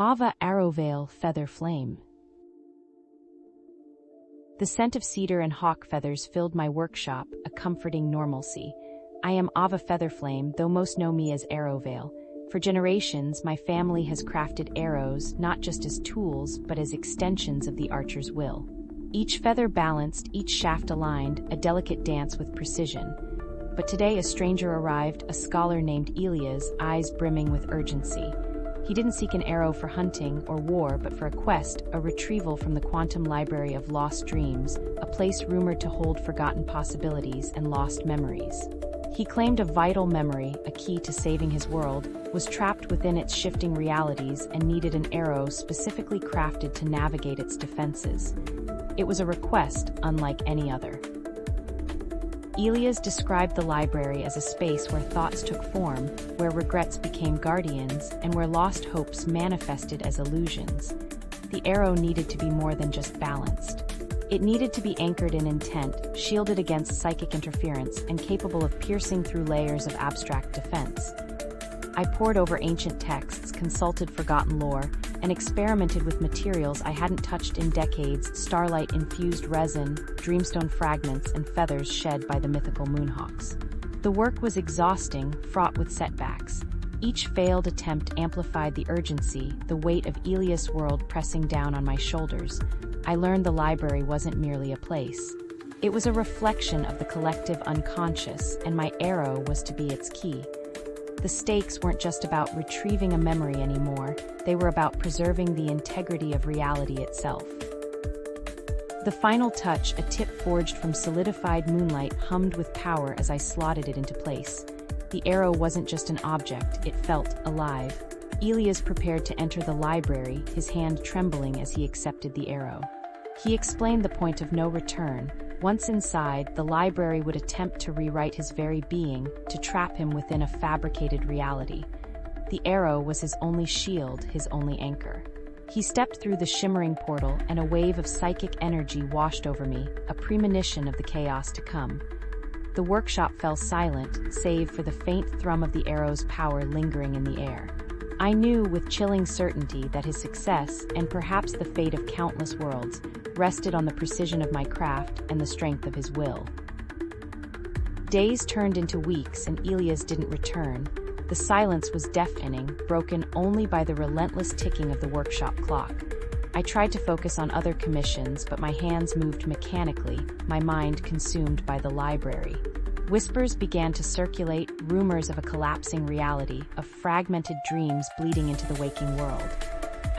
Ava Arrowveil Featherflame. The scent of cedar and hawk feathers filled my workshop, a comforting normalcy. I am Ava Featherflame, though most know me as Arrowveil. For generations, my family has crafted arrows not just as tools, but as extensions of the archer's will. Each feather balanced, each shaft aligned, a delicate dance with precision. But today a stranger arrived, a scholar named Elias, eyes brimming with urgency. He didn't seek an arrow for hunting or war, but for a quest, a retrieval from the quantum library of lost dreams, a place rumored to hold forgotten possibilities and lost memories. He claimed a vital memory, a key to saving his world, was trapped within its shifting realities and needed an arrow specifically crafted to navigate its defenses. It was a request unlike any other. Elias described the library as a space where thoughts took form, where regrets became guardians, and where lost hopes manifested as illusions. The arrow needed to be more than just balanced. It needed to be anchored in intent, shielded against psychic interference, and capable of piercing through layers of abstract defense. I pored over ancient texts, consulted forgotten lore, and experimented with materials I hadn't touched in decades: starlight-infused resin, dreamstone fragments, and feathers shed by the mythical moonhawks. The work was exhausting, fraught with setbacks. Each failed attempt amplified the urgency, the weight of Elias' world pressing down on my shoulders. I learned the library wasn't merely a place. It was a reflection of the collective unconscious, and my arrow was to be its key. The stakes weren't just about retrieving a memory anymore, they were about preserving the integrity of reality itself. The final touch, a tip forged from solidified moonlight, hummed with power as I slotted it into place. The arrow wasn't just an object, it felt alive. Elias prepared to enter the library, his hand trembling as he accepted the arrow. He explained the point of no return. Once inside, the library would attempt to rewrite his very being, to trap him within a fabricated reality. The arrow was his only shield, his only anchor. He stepped through the shimmering portal, and a wave of psychic energy washed over me, a premonition of the chaos to come. The workshop fell silent, save for the faint thrum of the arrow's power lingering in the air. I knew with chilling certainty that his success, and perhaps the fate of countless worlds, rested on the precision of my craft and the strength of his will. Days turned into weeks and Elias didn't return. The silence was deafening, broken only by the relentless ticking of the workshop clock. I tried to focus on other commissions, but my hands moved mechanically, my mind consumed by the library. Whispers began to circulate, rumors of a collapsing reality, of fragmented dreams bleeding into the waking world.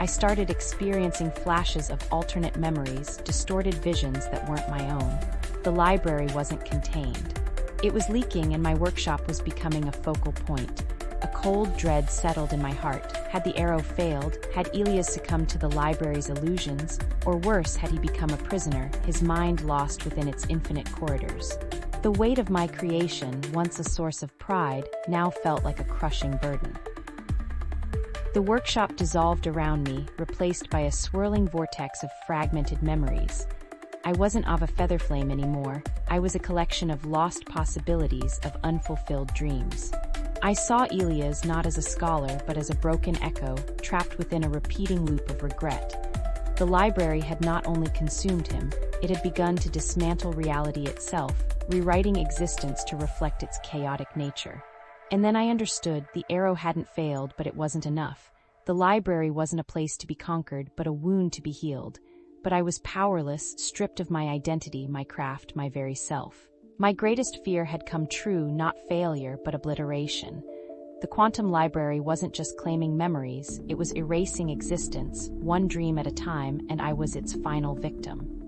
I started experiencing flashes of alternate memories, distorted visions that weren't my own. The library wasn't contained. It was leaking, and my workshop was becoming a focal point. A cold dread settled in my heart. Had the arrow failed? Had Elias succumbed to the library's illusions? Or worse, had he become a prisoner, his mind lost within its infinite corridors? The weight of my creation, once a source of pride, now felt like a crushing burden. The workshop dissolved around me, replaced by a swirling vortex of fragmented memories. I wasn't Ava Featherflame anymore. I was a collection of lost possibilities, of unfulfilled dreams. I saw Elias not as a scholar, but as a broken echo, trapped within a repeating loop of regret. The library had not only consumed him, it had begun to dismantle reality itself, rewriting existence to reflect its chaotic nature. And then I understood, the arrow hadn't failed, but it wasn't enough. The library wasn't a place to be conquered, but a wound to be healed. But I was powerless, stripped of my identity, my craft, my very self. My greatest fear had come true, not failure, but obliteration. The quantum library wasn't just claiming memories, it was erasing existence, one dream at a time, and I was its final victim.